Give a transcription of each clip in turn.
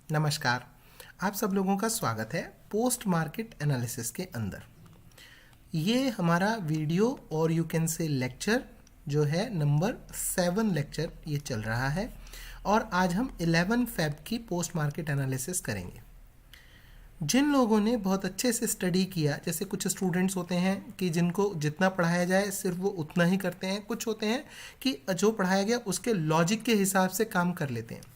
नमस्कार। आप सब लोगों का स्वागत है पोस्ट मार्केट एनालिसिस के अंदर। ये हमारा वीडियो और यू कैन से लेक्चर जो है नंबर 7 लेक्चर ये चल रहा है और आज हम 11 फेब की पोस्ट मार्केट एनालिसिस करेंगे। जिन लोगों ने बहुत अच्छे से स्टडी किया, जैसे कुछ स्टूडेंट्स होते हैं कि जिनको जितना पढ़ाया जाए सिर्फ वो उतना ही करते हैं, कुछ होते हैं कि जो पढ़ाया गया उसके लॉजिक के हिसाब से काम कर लेते हैं।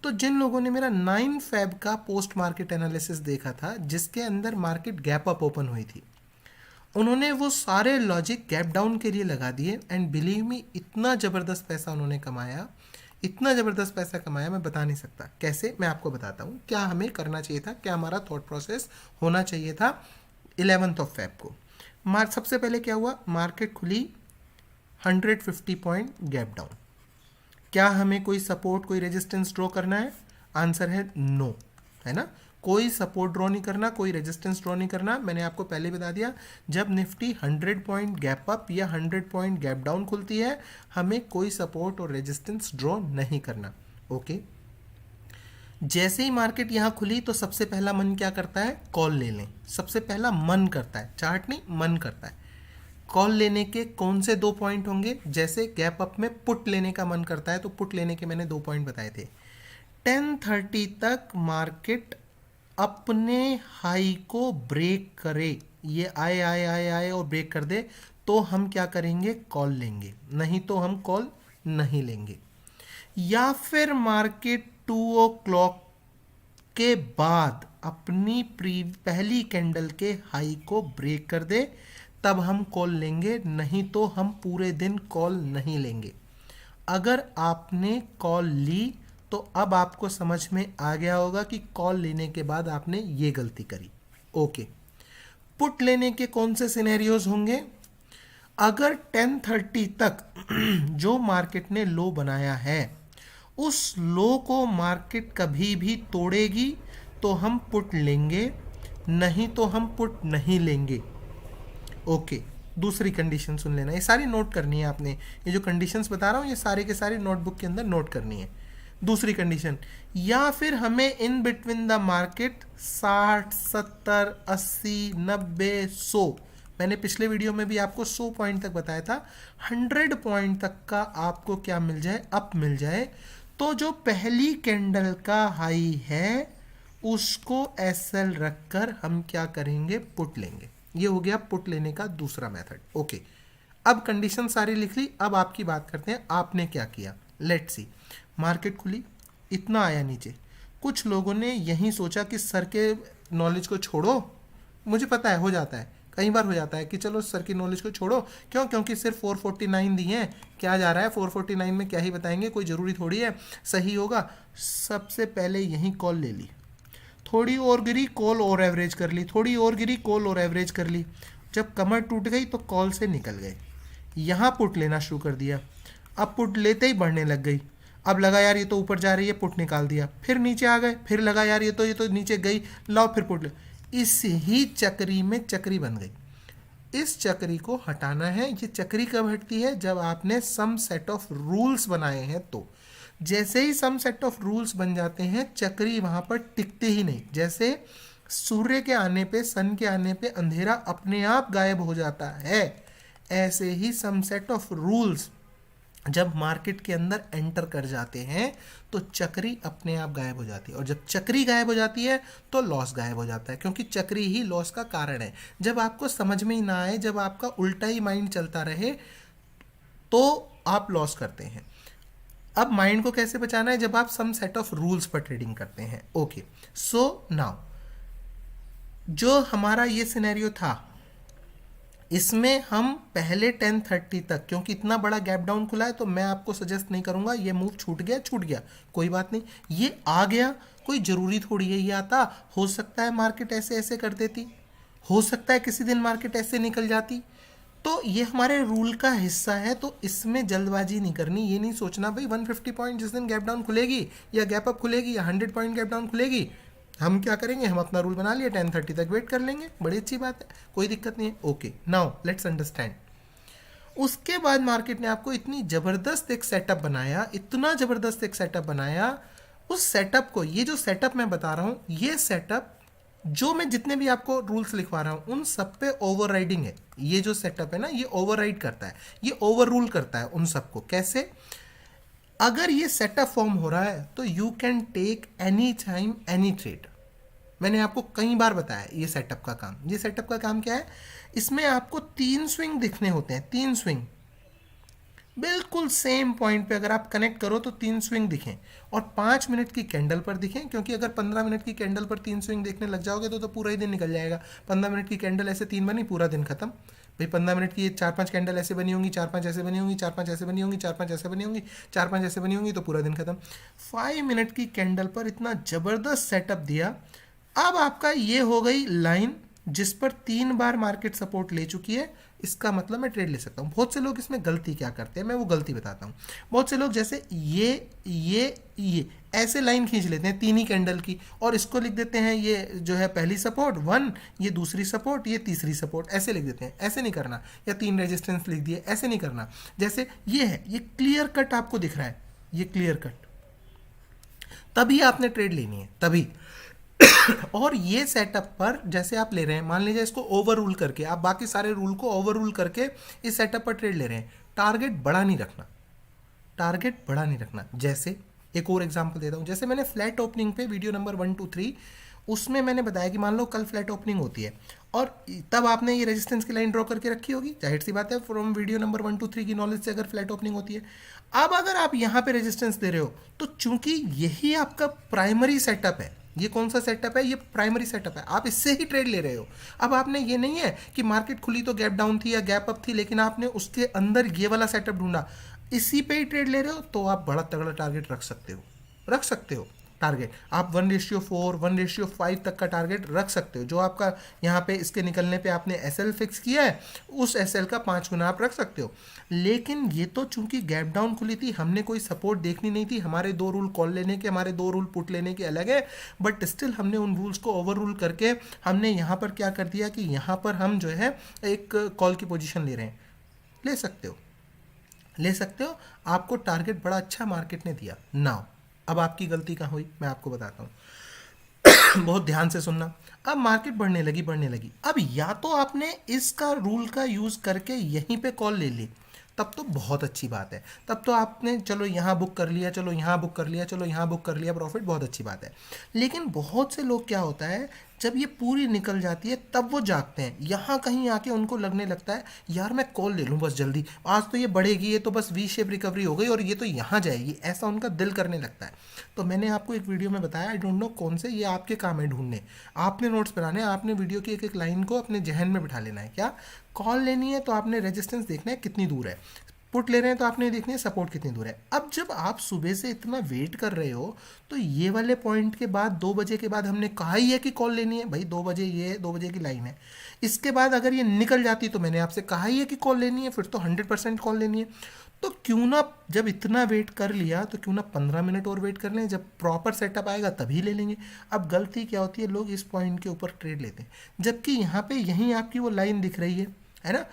तो जिन लोगों ने मेरा 9 फेब का पोस्ट मार्केट एनालिसिस देखा था जिसके अंदर मार्केट गैप अप ओपन हुई थी, उन्होंने वो सारे लॉजिक गैप डाउन के लिए लगा दिए एंड बिलीव मी इतना ज़बरदस्त पैसा उन्होंने कमाया, इतना ज़बरदस्त पैसा कमाया मैं बता नहीं सकता। कैसे, मैं आपको बताता हूँ क्या हमें करना चाहिए था, क्या हमारा थॉट प्रोसेस होना चाहिए था 11th ऑफ फेब को। सबसे पहले क्या हुआ, मार्केट खुली 150 पॉइंट गैप डाउन। क्या हमें कोई सपोर्ट कोई रेजिस्टेंस ड्रॉ करना है? आंसर है नो, है ना। कोई सपोर्ट ड्रॉ नहीं करना, कोई रेजिस्टेंस ड्रॉ नहीं करना। मैंने आपको पहले बता दिया, जब निफ्टी 100 पॉइंट गैप अप या 100 पॉइंट गैप डाउन खुलती है हमें कोई सपोर्ट और रेजिस्टेंस ड्रॉ नहीं करना। ओके, जैसे ही मार्केट यहाँ खुली तो सबसे पहला मन क्या करता है, कॉल ले लें। सबसे पहला मन करता है, चार्ट नहीं, मन करता है। कॉल लेने के कौन से 2 पॉइंट होंगे? जैसे गैप अप में पुट लेने का मन करता है तो पुट लेने के मैंने 2 पॉइंट बताए थे। 10:30 तक मार्केट अपने हाई को ब्रेक करे, ये आए आए आए आए और ब्रेक कर दे तो हम क्या करेंगे, कॉल लेंगे, नहीं तो हम कॉल नहीं लेंगे। या फिर मार्केट 2 o'clock के बाद अपनी पहली कैंडल के हाई को ब्रेक कर दे तब हम कॉल लेंगे, नहीं तो हम पूरे दिन कॉल नहीं लेंगे। अगर आपने कॉल ली तो अब आपको समझ में आ गया होगा कि कॉल लेने के बाद आपने ये गलती करी। ओके, पुट लेने के कौन से सिनेरियोज होंगे? अगर 10:30 तक जो मार्केट ने लो बनाया है उस लो को मार्केट कभी भी तोड़ेगी तो हम पुट लेंगे, नहीं तो हम पुट नहीं लेंगे। ओके, दूसरी कंडीशन सुन लेना, ये सारी नोट करनी है आपने। ये जो कंडीशंस बता रहा हूँ ये सारे के सारे नोटबुक के अंदर नोट करनी है। दूसरी कंडीशन, या फिर हमें इन बिटवीन द मार्केट 60, 70, 80, 90, 100, मैंने पिछले वीडियो में भी आपको 100 पॉइंट तक बताया था, 100 पॉइंट तक का आपको क्या मिल जाए, अप मिल जाए, तो जो पहली कैंडल का हाई है उसको एसएल रखकर हम क्या करेंगे, पुट लेंगे। ये हो गया पुट लेने का दूसरा मेथड। ओके, अब कंडीशन सारी लिख ली, अब आपकी बात करते हैं आपने क्या किया। लेट्स सी, मार्केट खुली, इतना आया नीचे, कुछ लोगों ने यही सोचा कि सर के नॉलेज को छोड़ो, मुझे पता है हो जाता है, कई बार हो जाता है कि चलो सर की नॉलेज को छोड़ो, क्यों, क्योंकि सिर्फ 449 दी हैं, क्या जा रहा है 449 में, क्या ही बताएंगे, कोई ज़रूरी थोड़ी है सही होगा। सबसे पहले यही कॉल ले ली, थोड़ी और गिरी, कॉल और एवरेज कर ली, थोड़ी और गिरी, कॉल और एवरेज कर ली। जब कमर टूट गई तो कॉल से निकल गए, यहाँ पुट लेना शुरू कर दिया। अब पुट लेते ही बढ़ने लग गई, अब लगा यार ये तो ऊपर जा रही है, पुट निकाल दिया, फिर नीचे आ गए, फिर लगा यार ये तो नीचे गई, लाओ फिर पुट ले। इस ही चक्री में चक्री बन गई। इस चक्री को हटाना है। ये चक्री कब हटती है, जब आपने सम सेट ऑफ रूल्स बनाए हैं। तो जैसे ही सम सेट ऑफ रूल्स बन जाते हैं चक्री वहां पर टिकते ही नहीं। जैसे सूर्य के आने पे, सन के आने पे अंधेरा अपने आप गायब हो जाता है, ऐसे ही सम सेट ऑफ रूल्स जब मार्केट के अंदर एंटर कर जाते हैं तो चक्री अपने आप गायब हो जाती है। और जब चक्री गायब हो जाती है तो लॉस गायब हो जाता है, क्योंकि चक्री ही लॉस का कारण है। जब आपको समझ में ही ना आए, जब आपका उल्टा ही माइंड चलता रहे तो आप लॉस करते हैं। अब माइंड को कैसे बचाना है, जब आप सम सेट ऑफ रूल्स पर ट्रेडिंग करते हैं। ओके, सो नाउ जो हमारा ये सिनेरियो था इसमें हम पहले 10:30 तक, क्योंकि इतना बड़ा गैप डाउन खुला है तो मैं आपको सजेस्ट नहीं करूंगा, ये मूव छूट गया कोई बात नहीं, ये आ गया, कोई ज़रूरी थोड़ी है ये आता। हो सकता है मार्केट ऐसे ऐसे कर देती, हो सकता है किसी दिन मार्केट ऐसे निकल जाती, तो ये हमारे रूल का हिस्सा है। तो इसमें जल्दबाजी नहीं करनी, ये नहीं सोचना भाई 150 पॉइंट जिस दिन गैप डाउन खुलेगी या गैप अप खुलेगी या 100 पॉइंट गैप डाउन खुलेगी हम क्या करेंगे, हम अपना रूल बना लिया 10:30 तक वेट कर लेंगे, बड़ी अच्छी बात है, कोई दिक्कत नहीं है। Okay, now let's understand. उसके बाद मार्केट ने आपको इतनी ज़बरदस्त एक सेटअप बनाया, इतना ज़बरदस्त एक सेटअप बनाया, उस सेटअप को, ये जो सेटअप मैं बता रहा हूँ, ये सेटअप जो मैं जितने भी आपको रूल्स लिखवा रहा हूँ उन सब पे ओवरराइडिंग है। ये जो सेटअप है ना, ये ओवरराइड करता है, ये ओवर रूल करता है उन सबको। कैसे? अगर ये सेटअप फॉर्म हो रहा है तो you can take any time any trade. मैंने आपको कई बार बताया ये सेटअप का काम। ये सेटअप का काम क्या है? इसमें आपको 3 स्विंग दिखने होते हैं, 3 स्विंग बिल्कुल सेम पॉइंट पे अगर आप कनेक्ट करो तो 3 स्विंग दिखें, और 5 मिनट की कैंडल पर दिखें, क्योंकि अगर 15 मिनट की कैंडल पर 3 स्विंग देखने लग जाओगे तो पूरा ही दिन निकल जाएगा। 15 मिनट की कैंडल ऐसे 3 बनी, पूरा दिन खत्म। भाई 15 मिनट की 4-5 कैंडल ऐसे बनी होंगी, 4-5 ऐसे बनी होंगी, 4-5 ऐसे बनी होंगी, 4-5 ऐसे बनी होंगी, 4-5 ऐसे बनी होंगी, तो पूरा दिन खत्म। 5 मिनट की कैंडल पर इतना ज़बरदस्त सेटअप दिया। अब आपका ये हो गई लाइन जिस पर 3 बार मार्केट सपोर्ट ले चुकी है, इसका मतलब मैं ट्रेड ले सकता हूँ। बहुत से लोग इसमें गलती क्या करते हैं, मैं वो गलती बताता हूँ। बहुत से लोग जैसे ये ऐसे लाइन खींच लेते हैं 3 ही कैंडल की, और इसको लिख देते हैं ये जो है पहली सपोर्ट 1, ये दूसरी सपोर्ट, ये तीसरी सपोर्ट, ऐसे लिख देते हैं। ऐसे नहीं करना। या 3 रेजिस्टेंस लिख दिए, ऐसे नहीं करना। जैसे ये है, ये क्लियर कट आपको दिख रहा है, ये क्लियर कट, तभी आपने ट्रेड लेनी है, तभी। और ये सेटअप पर जैसे आप ले रहे हैं, मान लीजिए इसको ओवर रूल करके, आप बाकी सारे रूल को ओवर रूल करके इस सेटअप पर ट्रेड ले रहे हैं, टारगेट बड़ा नहीं रखना, टारगेट बड़ा नहीं रखना। जैसे एक और एग्जांपल देता हूँ, जैसे मैंने फ्लैट ओपनिंग पे वीडियो नंबर 1, 2, 3 उसमें मैंने बताया कि मान लो कल फ्लैट ओपनिंग होती है और तब आपने ये रेजिस्टेंस की लाइन ड्रॉ करके रखी होगी, जाहिर सी बात है फ्रॉम वीडियो नंबर 1, 2, 3 की नॉलेज से अगर फ्लैट ओपनिंग होती है। अब अगर आप यहाँ पे रेजिस्टेंस दे रहे हो तो चूंकि यही आपका प्राइमरी सेटअप है, ये कौन सा सेटअप है? ये प्राइमरी सेटअप है, आप इससे ही ट्रेड ले रहे हो। अब आपने ये नहीं है कि मार्केट खुली तो गैप डाउन थी या गैप अप थी, लेकिन आपने उसके अंदर ये वाला सेटअप ढूंढा, इसी पे ही ट्रेड ले रहे हो, तो आप बड़ा तगड़ा टारगेट रख सकते हो, रख सकते हो टारगेट। आप 1:4, 1:5 तक का टारगेट रख सकते हो। जो आपका यहाँ पे इसके निकलने पे आपने एसएल फिक्स किया है, उस एसएल का 5 गुना आप रख सकते हो। लेकिन ये तो चूंकि गैप डाउन खुली थी, हमने कोई सपोर्ट देखनी नहीं थी, हमारे 2 रूल कॉल लेने के, हमारे 2 रूल पुट लेने के अलग है, बट स्टिल हमने उन रूल्स को ओवर रूल करके हमने यहाँ पर क्या कर दिया कि यहाँ पर हम जो है एक कॉल की पोजिशन ले रहे हैं। ले सकते हो, ले सकते हो। आपको टारगेट बड़ा अच्छा मार्केट ने दिया। नाउ अब आपकी गलती कहाँ हुई, मैं आपको बताता हूँ। बहुत ध्यान से सुनना। अब मार्केट बढ़ने लगी, बढ़ने लगी। अब या तो आपने इसका रूल का यूज़ करके यहीं पे कॉल ले ली, तब तो बहुत अच्छी बात है। तब तो आपने चलो यहाँ बुक कर लिया, चलो यहाँ बुक कर लिया, चलो यहाँ बुक कर लिया, प्रॉफिट, बहुत अच्छी बात है। लेकिन बहुत से लोग क्या होता है, जब ये पूरी निकल जाती है तब वो जागते हैं, यहाँ कहीं आके उनको लगने लगता है यार मैं कॉल ले लूँ बस जल्दी, आज तो ये बढ़ेगी, ये तो बस वी शेप रिकवरी हो गई और ये तो यहाँ जाएगी, ऐसा उनका दिल करने लगता है। तो मैंने आपको एक वीडियो में बताया, आई डोंट नो कौन से, ये आपके काम है ढूंढने, आपने नोट्स बनाने, आपने वीडियो की एक एक लाइन को अपने जहन में बिठा लेना है। क्या कॉल लेनी है तो आपने रेजिस्टेंस देखना है कितनी दूर है, पुट ले रहे हैं तो आपने देखनी है सपोर्ट कितनी दूर है। अब जब आप सुबह से इतना वेट कर रहे हो तो ये वाले पॉइंट के बाद 2 बजे के बाद हमने कहा ही है कि कॉल लेनी है, भाई 2 बजे, ये 2 बजे की लाइन है, इसके बाद अगर ये निकल जाती तो मैंने आपसे कहा ही है कि कॉल लेनी है, फिर तो 100% कॉल लेनी है। तो क्यों ना, जब इतना वेट कर लिया तो क्यों ना 15 मिनट और वेट कर लें, जब प्रॉपर सेटअप आएगा तभी ले लेंगे। अब गलती क्या होती है, लोग इस पॉइंट के ऊपर ट्रेड लेते हैं, जबकि यहाँ पे यहीं आपकी वो लाइन दिख रही है ना।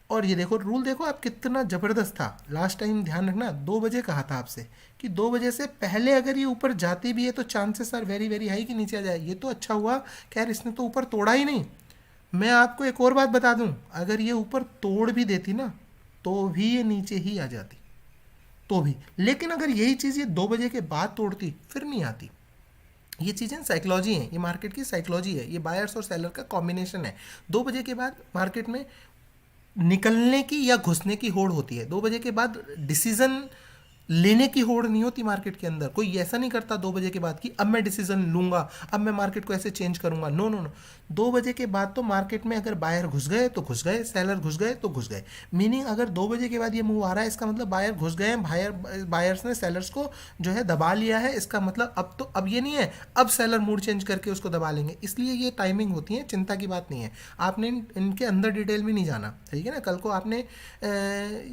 और ये देखो रूल, देखो आप कितना ज़बरदस्त था। लास्ट टाइम ध्यान रखना, 2 बजे कहा था आपसे कि 2 बजे से पहले अगर ये ऊपर जाती भी है तो chances are very very high कि नीचे आ जाए। ये तो अच्छा हुआ, खैर इसने तो ऊपर तोड़ा ही नहीं। मैं आपको एक और बात बता दूं, अगर ये ऊपर तोड़ भी देती ना तो भी ये नीचे ही आ जाती, तो भी। लेकिन अगर यही चीज़ ये 2 बजे के बाद तोड़ती फिर नहीं आती। ये चीज़ें साइकोलॉजी हैं, ये मार्केट की साइकोलॉजी है, ये बायर्स और सेलर का कॉम्बिनेशन है। 2 बजे के बाद मार्केट में निकलने की या घुसने की होड़ होती है, 2 बजे के बाद डिसीजन लेने की होड़ नहीं होती मार्केट के अंदर। कोई ऐसा नहीं करता 2 बजे के बाद कि अब मैं डिसीजन लूंगा, अब मैं मार्केट को ऐसे चेंज करूंगा। नो नो नो, 2 बजे के बाद तो मार्केट में अगर बायर घुस गए तो घुस गए, सेलर घुस गए तो घुस गए। मीनिंग अगर 2 बजे के बाद ये मूव आ रहा है, इसका मतलब बायर घुस गए हैं, बायर्स ने सेलर्स को जो है दबा लिया है। इसका मतलब अब ये नहीं है अब सेलर मूड चेंज करके उसको दबा लेंगे। इसलिए ये टाइमिंग होती है, चिंता की बात नहीं है। आपने इनके अंदर डिटेल में नहीं जाना, ठीक है ना। कल को आपने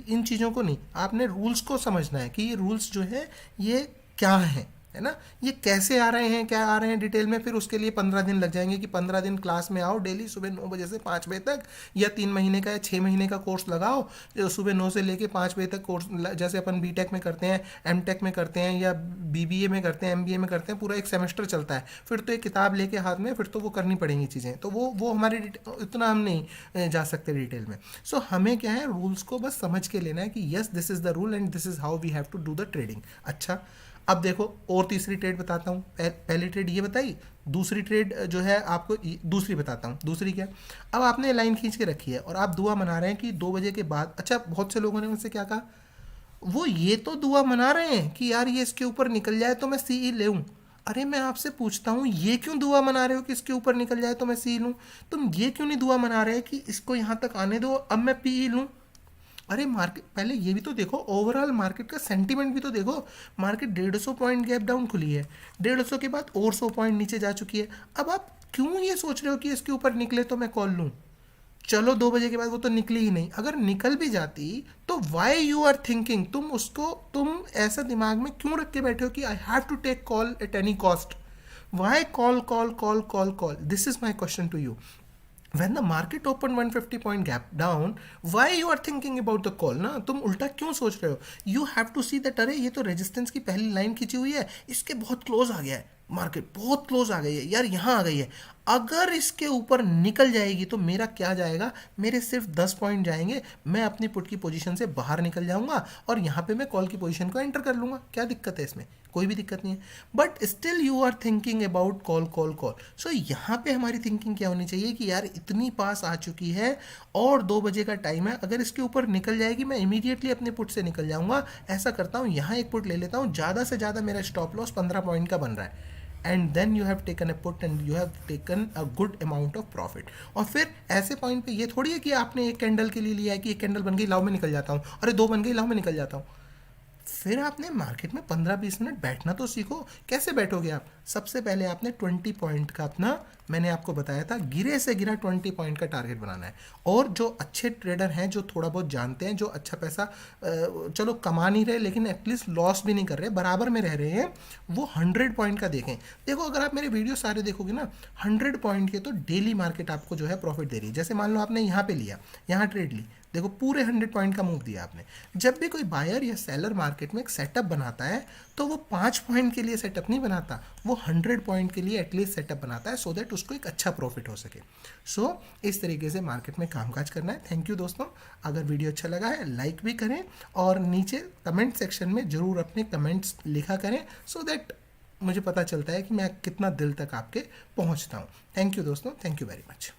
इन चीज़ों को नहीं, आपने रूल्स को समझना है कि ये रूल्स जो है ये क्या है है ना। ये कैसे आ रहे हैं, क्या आ रहे हैं डिटेल में, फिर उसके लिए 15 दिन लग जाएंगे कि 15 दिन क्लास में आओ डेली सुबह 9 बजे से 5 बजे तक, या 3 महीने का या 6 महीने का कोर्स लगाओ जो सुबह 9 से लेके 5 बजे तक कोर्स, जैसे अपन बीटेक में करते हैं, एमटेक में करते हैं, या बीबीए में करते हैं, एमबीए में करते हैं, पूरा एक सेमेस्टर चलता है। फिर तो एक किताब लेके हाथ में, फिर तो वो करनी पड़ेंगी चीज़ें, तो वो हमारे इतना हम नहीं जा सकते डिटेल में। सो हमें क्या है, रूल्स को बस समझ के लेना है कि yes this is the rule and this is how we have to do the trading. अच्छा, अब देखो और तीसरी ट्रेड बताता हूँ। पहली ट्रेड ये बताई, दूसरी ट्रेड जो है आपको दूसरी बताता हूँ। दूसरी क्या, अब आपने लाइन खींच के रखी है और आप दुआ मना रहे हैं कि 2 बजे के बाद, अच्छा बहुत से लोगों ने मुझसे क्या कहा, वो ये तो दुआ मना रहे हैं कि यार ये इसके ऊपर निकल जाए तो मैं सीई ले लूँ। अरे मैं आपसे पूछता हूँ, ये क्यों दुआ मना रहे हो कि इसके ऊपर निकल जाए तो मैं सी लूँ? तुम ये क्यों नहीं दुआ मना रहे कि इसको यहाँ तक आने दो, अब मैं पी लूँ? अरे मार्केट, पहले ये भी तो देखो, ओवरऑल मार्केट का सेंटीमेंट भी तो देखो। मार्केट 150 पॉइंट गैप डाउन खुली है, 150 के बाद और 100 पॉइंट नीचे जा चुकी है। अब आप क्यों ये सोच रहे हो कि इसके ऊपर निकले तो मैं कॉल लूँ? चलो 2 बजे के बाद वो तो निकली ही नहीं, अगर निकल भी जाती तो वाई यू आर थिंकिंग, तुम ऐसा दिमाग में क्यों रख के बैठे हो कि I have to take call at any cost? Why call call call call call? This is my question to you. when the market opened 150 point gap down, why you are thinking about the call? ना तुम उल्टा क्यों सोच रहे हो? You have to see that अरे ये तो रेजिस्टेंस की पहली लाइन खींची हुई है, इसके बहुत क्लोज आ गया है, मार्केट बहुत क्लोज आ गई है यार, यहाँ आ गई है। अगर इसके ऊपर निकल जाएगी तो मेरा क्या जाएगा, मेरे सिर्फ 10 पॉइंट जाएंगे, मैं अपनी पुट की पोजीशन से बाहर निकल जाऊंगा और यहाँ पे मैं कॉल की पोजीशन को एंटर कर लूंगा। क्या दिक्कत है इसमें? कोई भी दिक्कत नहीं है। But still you are thinking about call call call. So यहाँ पे हमारी थिंकिंग क्या होनी चाहिए कि यार इतनी पास आ चुकी है और 2 बजे का टाइम है, अगर इसके ऊपर निकल जाएगी मैं इमीडिएटली अपने पुट से निकल जाऊंगा। ऐसा करता हूँ, यहाँ एक पुट ले लेता हूँ, ज़्यादा से ज़्यादा मेरा स्टॉप लॉस 15 पॉइंट का बन रहा है, and then you have taken a put and you have taken a good amount of profit. और फिर ऐसे पॉइंट पे ये थोड़ी है कि आपने एक कैंडल के लिए लिया है कि एक कैंडल बन गई लाओ मैं निकल जाता हूँ, अरे 2 बन गई लाओ मैं निकल जाता हूँ। फिर आपने मार्केट में 15-20 मिनट बैठना तो सीखो। कैसे बैठोगे आप? सबसे पहले आपने 20 पॉइंट का अपना, मैंने आपको बताया था, गिरे से गिरा 20 पॉइंट का टारगेट बनाना है। और जो अच्छे ट्रेडर हैं, जो थोड़ा बहुत जानते हैं, जो अच्छा पैसा चलो कमा नहीं रहे लेकिन एटलीस्ट लॉस भी नहीं कर रहे, बराबर में रह रहे हैं, वो 100 पॉइंट का देखें। देखो अगर आप मेरे वीडियो सारे देखोगे ना, 100 पॉइंट के तो डेली मार्केट आपको जो है प्रॉफिट दे रही है। जैसे मान लो आपने यहाँ पे लिया, यहाँ ट्रेड ली, देखो पूरे 100 पॉइंट का मूव दिया आपने। जब भी कोई बायर या सेलर मार्केट में एक सेटअप बनाता है तो वो 5 पॉइंट के लिए सेटअप नहीं बनाता, वो 100 पॉइंट के लिए एटलीस्ट सेटअप बनाता है, सो दैट उसको एक अच्छा प्रॉफिट हो सके। सो इस तरीके से मार्केट में कामकाज करना है। थैंक यू दोस्तों। अगर वीडियो अच्छा लगा है लाइक भी करें और नीचे कमेंट सेक्शन में ज़रूर अपने कमेंट्स लिखा करें, सो दैट मुझे पता चलता है कि मैं कितना दिल तक आपके पहुंचता हूं। थैंक यू दोस्तों, थैंक यू वेरी मच।